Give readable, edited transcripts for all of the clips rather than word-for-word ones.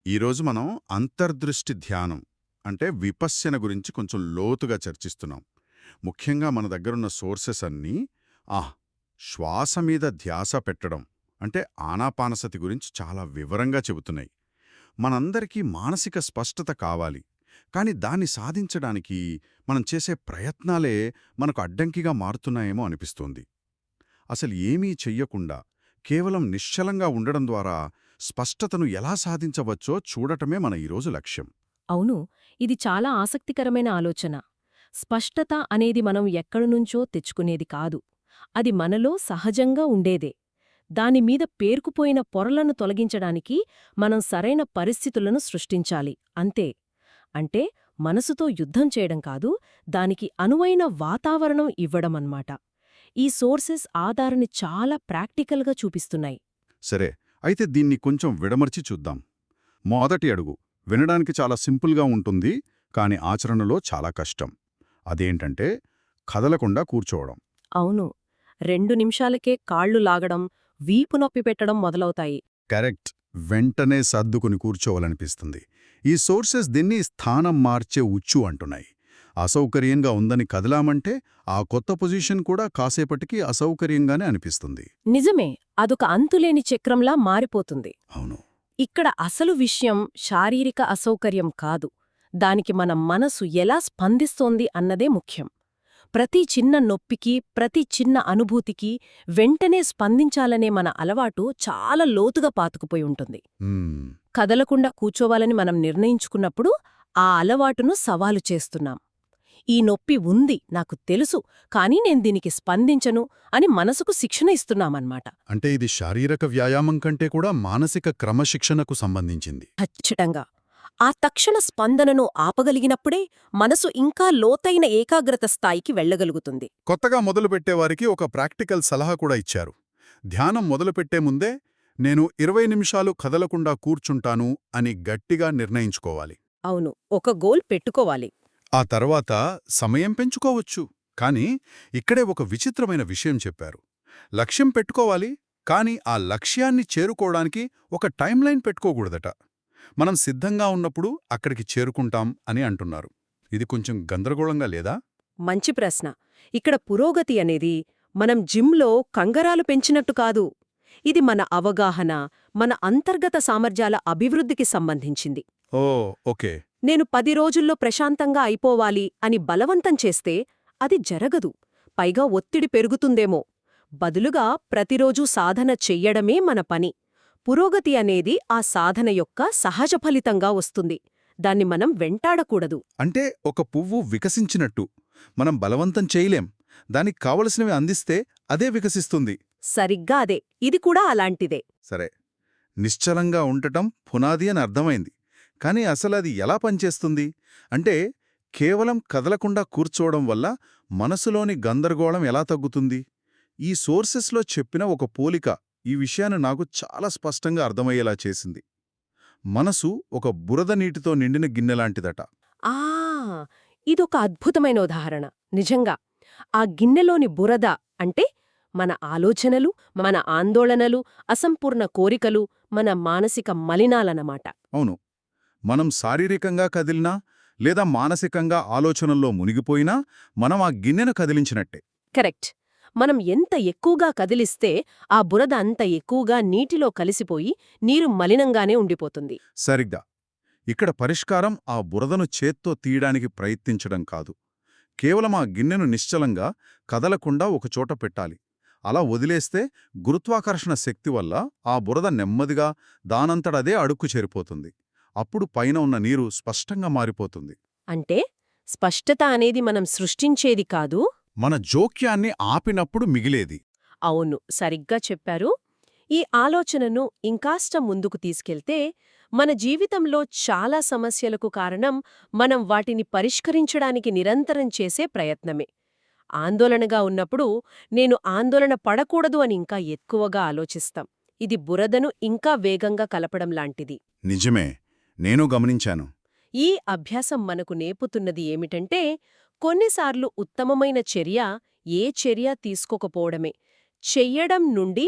ఈరోజు మనం అంతర్దృష్టి ధ్యానం అంటే విపశ్యన గురించి కొంచెం లోతుగా చర్చిస్తున్నాం. ముఖ్యంగా మన దగ్గరున్న సోర్సెస్ అన్నీ ఆహ్ శ్వాస మీద ధ్యాస పెట్టడం అంటే ఆనాపానసతి గురించి చాలా వివరంగా చెబుతున్నాయి. మనందరికీ మానసిక స్పష్టత కావాలి. కానీ దాన్ని సాధించడానికి మనం చేసే ప్రయత్నాలే మనకు అడ్డంకిగా మారుతున్నాయేమో అనిపిస్తోంది. అసలు ఏమీ చెయ్యకుండా కేవలం నిశ్చలంగా ఉండడం ద్వారా స్పష్టతను ఎలా సాధించవచ్చో చూడటమే మన ఈరోజు లక్ష్యం. అవును, ఇది చాలా ఆసక్తికరమైన ఆలోచన. స్పష్టత అనేది మనం ఎక్కడినుంచో తెచ్చుకునేది కాదు. అది మనలో సహజంగా ఉండేదే. దానిమీద పేరుకుపోయిన పొరలను తొలగించడానికి మనం సరైన పరిస్థితులను సృష్టించాలి అంతే. అంటే మనసుతో యుద్ధం చేయడం కాదు, దానికి అనువైన వాతావరణం ఇవ్వడమన్నమాట. ఈ సోర్సెస్ ఆధారాన్ని చాలా ప్రాక్టికల్గా చూపిస్తున్నాయి. సరే, అయితే దీన్ని కొంచెం విడమర్చి చూద్దాం. మొదటి అడుగు వినడానికి చాలా సింపుల్గా ఉంటుంది, కానీ ఆచరణలో చాలా కష్టం. అదేంటంటే కదలకుండా కూర్చోవడం. అవును, 2 నిమిషాలకే కాళ్ళు లాగడం, వీపు నొప్పి పెట్టడం మొదలవుతాయి. కరెక్ట్. వెంటనే సర్దుకుని కూర్చోవాలనిపిస్తుంది. ఈ సోర్సెస్ దీన్ని స్థానం మార్చే ఉచ్చు అంటున్నాయి. అసౌకర్యంగా ఉందని కదలామంటే ఆ కొత్త పొజిషన్ కూడా కాసేపటికి అసౌకర్యంగానే అనిపిస్తుంది. నిజమే, అదొక అంతులేని చక్రంలా మారిపోతుంది. అవును. ఇక్కడ అసలు విషయం శారీరక అసౌకర్యం కాదు, దానికి మన మనసు ఎలా స్పందిస్తోంది అన్నదే ముఖ్యం. ప్రతి చిన్న నొప్పికి, ప్రతి చిన్న అనుభూతికి వెంటనే స్పందించాలనే మన అలవాటు చాలా లోతుగా పాతుకుపోయి ఉంటుంది. మ్మ్. కదలకుండా కూర్చోవాలని మనం నిర్ణయించుకున్నప్పుడు ఆ అలవాటును సవాలు చేస్తున్నాం. ఈ నొప్పి ఉంది, నాకు తెలుసు, కానీ నేను దీనికి స్పందించను అని మనసుకు శిక్షణ ఇస్తున్నామన్నమాట. అంటే ఇది శారీరక వ్యాయామం కంటే కూడా మానసిక క్రమశిక్షణకు సంబంధించింది. ఖచ్చితంగా. ఆ తక్షణ స్పందనను ఆపగలిగినప్పుడే మనసు ఇంకా లోతైన ఏకాగ్రత స్థాయికి వెళ్ళగలుగుతుంది. కొత్తగా మొదలుపెట్టేవారికి ఒక ప్రాక్టికల్ సలహా కూడా ఇచ్చారు. ధ్యానం మొదలుపెట్టే ముందే నేను 20 నిమిషాలు కదలకుండా కూర్చుంటాను అని గట్టిగా నిర్ణయించుకోవాలి. అవును, ఒక గోల్ పెట్టుకోవాలి. ఆ తర్వాత సమయం పెంచుకోవచ్చు. కానీ ఇక్కడే ఒక విచిత్రమైన విషయం చెప్పారు. లక్ష్యం పెట్టుకోవాలి, కానీ ఆ లక్ష్యాన్ని చేరుకోవడానికి ఒక టైంలైన్ పెట్టుకోకూడదట. మనం సిద్ధంగా ఉన్నప్పుడు అక్కడికి చేరుకుంటాం అని అంటున్నారు. ఇది కొంచెం గందరగోళంగా లేదా? మంచి ప్రశ్న. ఇక్కడ పురోగతి అనేది మనం జిమ్లో కంగరాలు పెంచినట్టు కాదు. ఇది మన అవగాహన, మన అంతర్గత సామర్థ్యాల అభివృద్ధికి సంబంధించింది. ఓ, ఓకే. నేను 10 రోజుల్లో ప్రశాంతంగా అయిపోవాలి అని బలవంతం చేస్తే అది జరగదు, పైగా ఒత్తిడి పెరుగుతుందేమో. బదులుగా ప్రతిరోజూ సాధన చెయ్యడమే మన పని. పురోగతి అనేది ఆ సాధన యొక్క సహజ ఫలితంగా వస్తుంది. దాన్ని మనం వెంటాడకూడదు. అంటే ఒక పువ్వు వికసించినట్టు మనం బలవంతం చేయలేం. దానికి కావలసినవి అందిస్తే అదే వికసిస్తుంది. సరిగ్గా అదే, ఇది కూడా అలాంటిదే. సరే, నిశ్చలంగా ఉండటం పునాది అని అర్థమైంది. కానీ అసలది ఎలా పనిచేస్తుంది? అంటే కేవలం కదలకుండా కూర్చోవడం వల్ల మనసులోని గందరగోళం ఎలా తగ్గుతుంది? ఈ సోర్సెస్లో చెప్పిన ఒక పోలిక ఈ విషయాన్ని నాకు చాలా స్పష్టంగా అర్థమయ్యేలా చేసింది. మనసు ఒక బురద నీటితో నిండిన గిన్నెలాంటిదట. ఆ ఇదొక అద్భుతమైన ఉదాహరణ. నిజంగా ఆ గిన్నెలోని బురద అంటే మన ఆలోచనలు, మన ఆందోళనలు, అసంపూర్ణ కోరికలు, మన మానసిక మలినాలన్నమాట. అవును. మనం శారీరకంగా కదిలినా లేదా మానసికంగా ఆలోచనల్లో మునిగిపోయినా మనం ఆ గిన్నెను కదిలించినట్టే. కరెక్ట్. మనం ఎంత ఎక్కువగా కదిలిస్తే ఆ బురద అంత ఎక్కువగా నీటిలో కలిసిపోయి నీరు మలినంగానే ఉండిపోతుంది. సరిగ్గా. ఇక్కడ పరిష్కారం ఆ బురదను చేత్తో తీయడానికి ప్రయత్నించడం కాదు. కేవలం ఆ గిన్నెను నిశ్చలంగా కదలకుండా ఒకచోట పెట్టాలి. అలా వదిలేస్తే గురుత్వాకర్షణ శక్తి వల్ల ఆ బురద నెమ్మదిగా దానంతటదే అడుక్కు చేరిపోతుంది. అప్పుడు పైన ఉన్న నీరు స్పష్టంగా మారిపోతుంది. అంటే స్పష్టత అనేది మనం సృష్టించేది కాదు. మన జోక్యాన్ని ఆపినప్పుడు మిగిలేది. అవును, సరిగ్గా చెప్పారు. ఈ ఆలోచనను ఇంకాస్త ముందుకు తీసుకెళ్తే మన జీవితంలో చాలా సమస్యలకు కారణం మనం వాటిని పరిష్కరించడానికి నిరంతరం చేసే ప్రయత్నమే. ఆందోళనగా ఉన్నప్పుడు నేను ఆందోళన పడకూడదు అని ఇంకా ఎక్కువగా ఆలోచిస్తాం. ఇది బురదను ఇంకా వేగంగా కలపడం లాంటిది. నిజమే, నేను గమనించాను. ఈ అభ్యాసం మనకు నేర్పుతున్నది ఏమిటంటే, కొన్నిసార్లు ఉత్తమమైన చర్య ఏ చర్య తీసుకోకపోవడమే, చెయ్యడం నుండి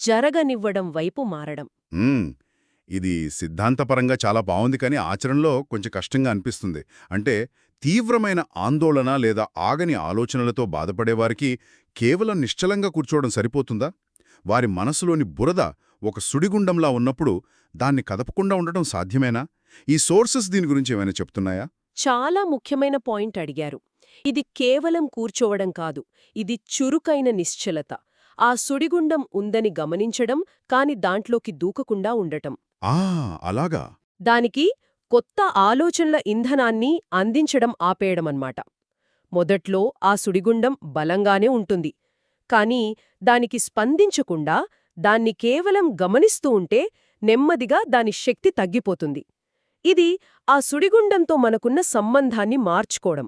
జరగనివ్వడం వైపు మారడం. మ్మ్. ఇది సిద్ధాంతపరంగా చాలా బావుంది, కానీ ఆచరణలో కొంచెం కష్టంగా అనిపిస్తుంది. అంటే తీవ్రమైన ఆందోళన లేదా ఆగని ఆలోచనలతో బాధపడేవారికి కేవలం నిశ్చలంగా కూర్చోవడం సరిపోతుందా? వారి మనసులోని బురద ఒక సుడిగుండంలా ఉన్నప్పుడు దాన్ని కదపకుండా ఉండటం సాధ్యమేనా? ఈ సోర్సెస్ దీని గురించి ఏమైనా చెప్తున్నాయా? చాలా ముఖ్యమైన పాయింట్ అడిగారు. ఇది కేవలం కూర్చోవడం కాదు, ఇది చురుకైన నిశ్చలత. ఆ సుడిగుండం ఉందని గమనించడం, కాని దాంట్లోకి దూకకుండా ఉండటం. ఆ, అలాగా. దానికి కొత్త ఆలోచనల ఇంధనాన్ని అందించడం ఆపేయడమన్నమాట. మొదట్లో ఆ సుడిగుండం బలంగానే ఉంటుంది. కానీ దానికి స్పందించకుండా దాన్ని కేవలం గమనిస్తూ ఉంటే నెమ్మదిగా దాని శక్తి తగ్గిపోతుంది. ఇది ఆ సుడిగుండంతో మనకున్న సంబంధాన్ని మార్చుకోవడం.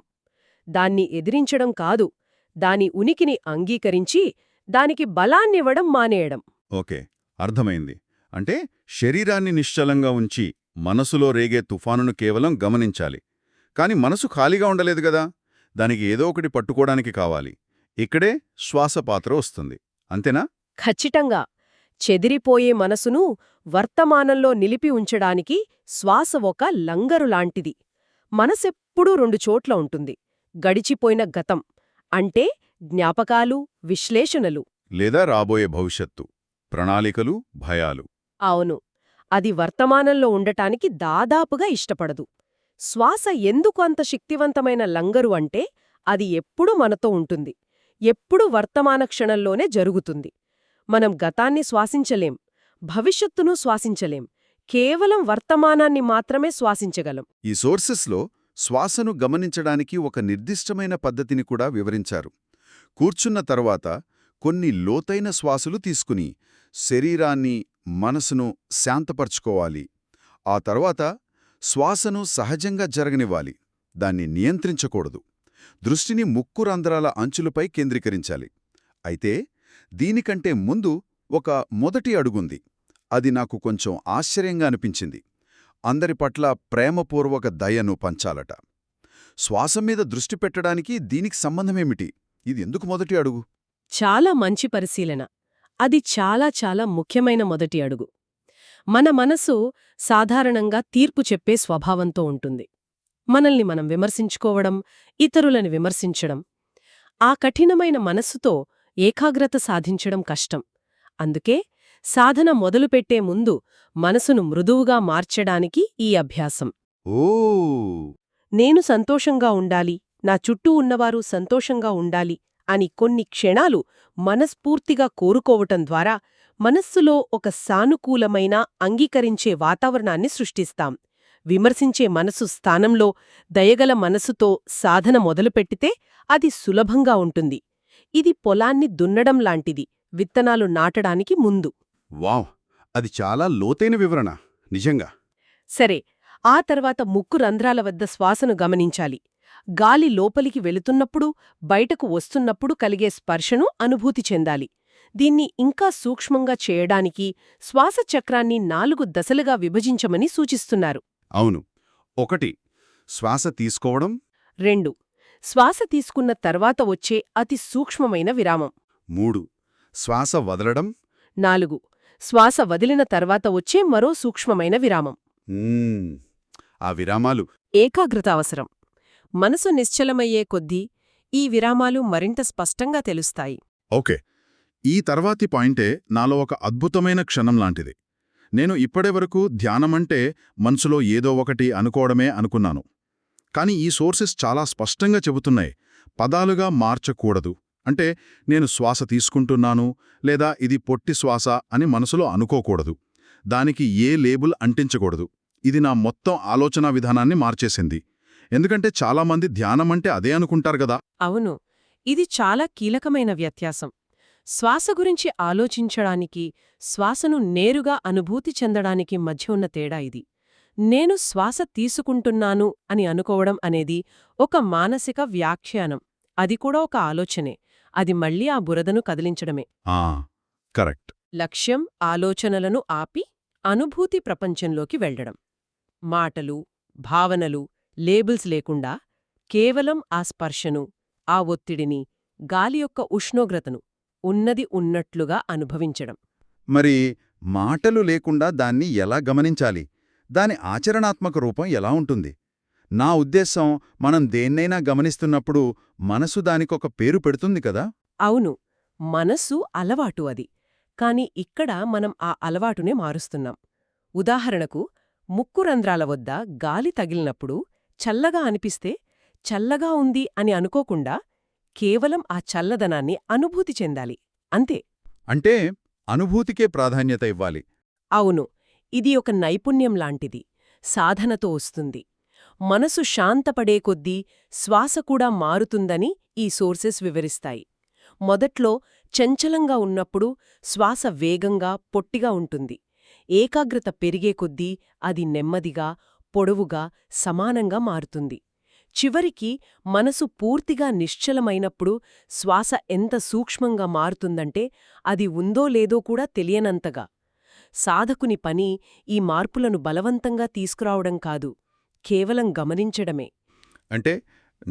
దాన్ని ఎదిరించడం కాదు, దాని ఉనికిని అంగీకరించి దానికి బలాన్నివ్వడం మానేయడం. ఓకే, అర్థమైంది. అంటే శరీరాన్ని నిశ్చలంగా ఉంచి మనసులో రేగే తుఫానును కేవలం గమనించాలి. కాని మనసు ఖాళీగా ఉండలేదు గదా, దానికి ఏదో ఒకటి పట్టుకోవడానికి కావాలి. ఇక్కడే శ్వాస పాత్ర వస్తుంది, అంతేనా? ఖచ్చితంగా. చెదిరిపోయే మనసును వర్తమానంలో నిలిపి ఉంచడానికి శ్వాస ఒక లంగరులాంటిది. మనసెప్పుడూ రెండు చోట్ల ఉంటుంది. గడిచిపోయిన గతం అంటే జ్ఞాపకాలు, విశ్లేషణలు. లేదా రాబోయే భవిష్యత్తు, ప్రణాళికలు, భయాలు. అవును, అది వర్తమానంలో ఉండటానికి దాదాపుగా ఇష్టపడదు. శ్వాస ఎందుకు అంత శక్తివంతమైన లంగరు అంటే అది ఎప్పుడూ మనతో ఉంటుంది, ఎప్పుడూ వర్తమాన క్షణంలోనే జరుగుతుంది. మనం గతాన్ని శ్వాసించలేం, భవిష్యత్తును శ్వాసించలేం, కేవలం వర్తమానాన్ని మాత్రమే శ్వాసించగలం. ఈ సోర్సెస్లో శ్వాసను గమనించడానికి ఒక నిర్దిష్టమైన పద్ధతిని కూడా వివరించారు. కూర్చున్న తర్వాత కొన్ని లోతైన శ్వాసలు తీసుకుని శరీరాన్ని, మనసును శాంతపర్చుకోవాలి. ఆ తర్వాత శ్వాసను సహజంగా జరగనివ్వాలి, దాన్ని నియంత్రించకూడదు. దృష్టిని ముక్కు రంధ్రాల అంచులపై కేంద్రీకరించాలి. అయితే దీనికంటే ముందు ఒక మొదటి అడుగుంది. అది నాకు కొంచెం ఆశ్చర్యంగా అనిపించింది. అందరి పట్ల ప్రేమపూర్వక దయను పంచాలట. శ్వాస మీద దృష్టి పెట్టడానికి దీనికి సంబంధమేమిటి? ఇది ఎందుకు మొదటి అడుగు? చాలా మంచి పరిశీలన. అది చాలా చాలా ముఖ్యమైన మొదటి అడుగు. మన మనసు సాధారణంగా తీర్పు చెప్పే స్వభావంతో ఉంటుంది. మనల్ని మనం విమర్శించుకోవడం, ఇతరులని విమర్శించడం. ఆ కఠినమైన మనస్సుతో ఏకాగ్రత సాధించడం కష్టం. అందుకే సాధన మొదలుపెట్టే ముందు మనసును మృదువుగా మార్చడానికి ఈ అభ్యాసం. ఓ, నేను సంతోషంగా ఉండాలి, నా చుట్టూ ఉన్నవారు సంతోషంగా ఉండాలి అని కొన్ని క్షణాలు మనస్ఫూర్తిగా కోరుకోవటం ద్వారా మనస్సులో ఒక సానుకూలమైన, అంగీకరించే వాతావరణాన్ని సృష్టిస్తాం. విమర్శించే మనసు స్థానంలో దయగల మనసుతో సాధన మొదలుపెట్టితే అది సులభంగా ఉంటుంది. ఇది పొలాన్ని దున్నడం లాంటిది, విత్తనాలు నాటడానికి ముందు. వావ్, అది చాలా లోతైన వివరణ, నిజంగా. సరే, ఆ తర్వాత ముక్కు రంధ్రాల వద్ద శ్వాసను గమనించాలి. గాలి లోపలికి వెళుతున్నప్పుడు, బయటకు వస్తున్నప్పుడు కలిగే స్పర్శను అనుభూతి చెందాలి. దీన్ని ఇంకా సూక్ష్మంగా చేయడానికి శ్వాసచక్రాన్ని 4 దశలుగా విభజించమని సూచిస్తున్నారు. అవును. 1. శ్వాస తీసుకోవడం. 2. శ్వాస తీసుకున్న తర్వాత వచ్చే అతి సూక్ష్మమైన విరామం. 3. శ్వాస వదలడం. 4. శ్వాస వదిలిన తర్వాత వచ్చే మరో సూక్ష్మమైన విరామం. ఆ విరామాలు ఏకాగ్రత అవసరం. మనసు నిశ్చలమయ్యే కొద్దీ ఈ విరామాలు మరింత స్పష్టంగా తెలుస్తాయి. ఓకే. ఈ తర్వాతి పాయింటే నాలో ఒక అద్భుతమైన క్షణం లాంటిది. నేను ఇప్పటివరకు ధ్యానమంటే మనసులో ఏదో ఒకటి అనుకోవడమే అనుకున్నాను. కాని ఈ సోర్సెస్ చాలా స్పష్టంగా చెబుతున్నాయి, పదాలుగా మార్చకూడదు. అంటే నేను శ్వాస తీసుకుంటున్నాను లేదా ఇది పొట్టి శ్వాస అని మనసులో అనుకోకూడదు. దానికి ఏ లేబుల్ అంటించకూడదు. ఇది నా మొత్తం ఆలోచనా విధానాన్ని మార్చేసింది. ఎందుకంటే చాలామంది ధ్యానమంటే అదే అనుకుంటారు గదా. అవును, ఇది చాలా కీలకమైన వ్యత్యాసం. శ్వాస గురించి ఆలోచించడానికి, శ్వాసను నేరుగా అనుభూతి చెందడానికి మధ్య ఉన్న తేడా ఇది. నేను శ్వాస తీసుకుంటున్నాను అని అనుకోవడం అనేది ఒక మానసిక వ్యాఖ్యానం. అది కూడా ఒక ఆలోచనే. అది మళ్ళీ ఆ బురదను కదిలించడమే. కరెక్ట్. లక్ష్యం ఆలోచనలను ఆపి అనుభూతి ప్రపంచంలోకి వెళ్లడం. మాటలు, భావనలు, లేబుల్స్ లేకుండా కేవలం ఆ స్పర్శను, ఆ ఒత్తిడిని, గాలి యొక్క ఉష్ణోగ్రతను ఉన్నది ఉన్నట్లుగా అనుభవించడం. మరి మాటలు లేకుండా దాన్ని ఎలా గమనించాలి, దాని ఆచరణాత్మక రూపం ఎలా ఉంటుంది? నా ఉద్దేశం, మనం దేన్నైనా గమనిస్తున్నప్పుడు మనసు దానికొక పేరు పెడుతుంది కదా. అవును, మనస్సు అలవాటు అది. కాని ఇక్కడ మనం ఆ అలవాటునే మారుస్తున్నాం. ఉదాహరణకు, ముక్కు రంధ్రాల వద్ద గాలి తగిలినప్పుడు చల్లగా అనిపిస్తే చల్లగా ఉంది అని అనుకోకుండా కేవలం ఆ చల్లదనాన్ని అనుభూతి చెందాలి, అంతే. అంటే అనుభూతికే ప్రాధాన్యత ఇవ్వాలి. అవును, ఇది ఒక నైపుణ్యం లాంటిది, సాధనతో వస్తుంది. మనసు శాంతపడే కొద్దీ శ్వాస కూడా మారుతుందని ఈ సోర్సెస్ వివరిస్తాయి. మొదట్లో చంచలంగా ఉన్నప్పుడు శ్వాస వేగంగా, పొట్టిగా ఉంటుంది. ఏకాగ్రత పెరిగే కొద్దీ అది నెమ్మదిగా, పొడవుగా, సమానంగా మారుతుంది. చివరికి మనసు పూర్తిగా నిశ్చలమైనప్పుడు శ్వాస ఎంత సూక్ష్మంగా మారుతుందంటే అది ఉందో లేదో కూడా తెలియనంతగా. సాధకుని పని ఈ మార్పులను బలవంతంగా తీసుకురావడం కాదు, కేవలం గమనించడమే. అంటే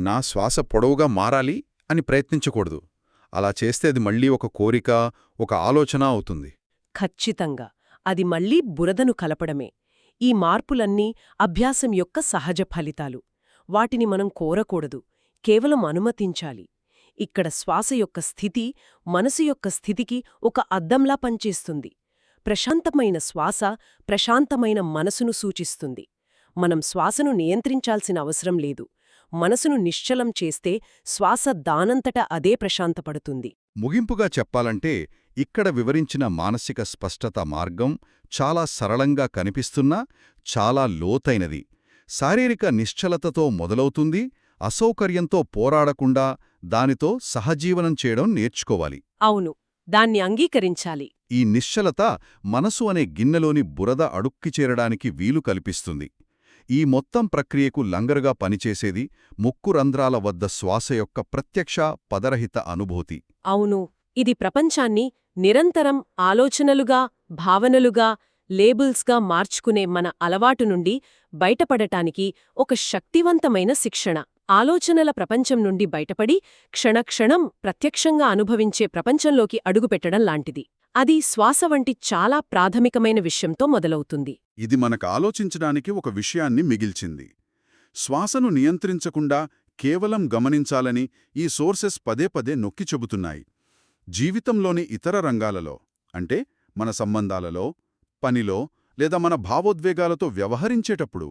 నా శ్వాస పొడవుగా మారాలి అని ప్రయత్నించకూడదు. అలా చేస్తే అది మళ్ళీ ఒక కోరిక, ఒక ఆలోచన అవుతుంది. ఖచ్చితంగా అది మళ్లీ బురదను కలపడమే. ఈ మార్పులన్నీ అభ్యాసం యొక్క సహజ ఫలితాలు. వాటిని మనం కోరకూడదు, కేవలం అనుమతించాలి. ఇక్కడ శ్వాస యొక్క స్థితి మనసు యొక్క స్థితికి ఒక అద్దంలా పనిచేస్తుంది. ప్రశాంతమైన శ్వాస ప్రశాంతమైన మనసును సూచిస్తుంది. మనం శ్వాసను నియంత్రించాల్సిన అవసరం లేదు. మనసును నిశ్చలం చేస్తే శ్వాస దానంతట అదే ప్రశాంతపడుతుంది. ముగింపుగా చెప్పాలంటే, ఇక్కడ వివరించిన మానసిక స్పష్టత మార్గం చాలా సరళంగా కనిపిస్తున్నా చాలా లోతైనది. శారీరక నిశ్చలతతో మొదలవుతుంది. అసౌకర్యంతో పోరాడకుండా దానితో సహజీవనం చేయడం నేర్చుకోవాలి. అవును, దాన్ని అంగీకరించాలి. ఈ నిశ్చలత మనసు అనే గిన్నెలోని బురద అడుక్కి చేరడానికి వీలు కల్పిస్తుంది. ఈ మొత్తం ప్రక్రియకు లంగరుగా పనిచేసేది ముక్కు రంధ్రాల వద్ద శ్వాస యొక్క ప్రత్యక్ష పదరహిత అనుభూతి. అవును, ఇది ప్రపంచాన్ని నిరంతరం ఆలోచనలుగా, భావనలుగా, లేబుల్స్గా మార్చుకునే మన అలవాటు నుండి బయటపడటానికి ఒక శక్తివంతమైన శిక్షణ. ఆలోచనల ప్రపంచం నుండి బయటపడి క్షణక్షణం ప్రత్యక్షంగా అనుభవించే ప్రపంచంలోకి అడుగుపెట్టడం లాంటిది. అది శ్వాస వంటి చాలా ప్రాథమికమైన విషయంతో మొదలవుతుంది. ఇది మనకు ఆలోచించడానికి ఒక విషయాన్ని మిగిల్చింది. శ్వాసను నియంత్రించకుండా కేవలం గమనించాలని ఈ సోర్సెస్ పదే పదే నొక్కి చెబుతున్నాయి. జీవితంలోని ఇతర రంగాలలో, అంటే మన సంబంధాలలో, పనిలో లేదా మన భావోద్వేగాలతో వ్యవహరించేటప్పుడు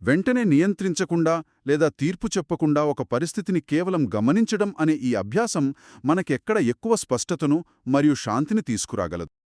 వెంటనే నియంత్రించకుండా లేదా తీర్పు చెప్పకుండా ఒక పరిస్థితిని కేవలం గమనించడం అనే ఈ అభ్యాసం మనకెక్కడ ఎక్కువ స్పష్టతను మరియు శాంతిని తీసుకురాగలదు.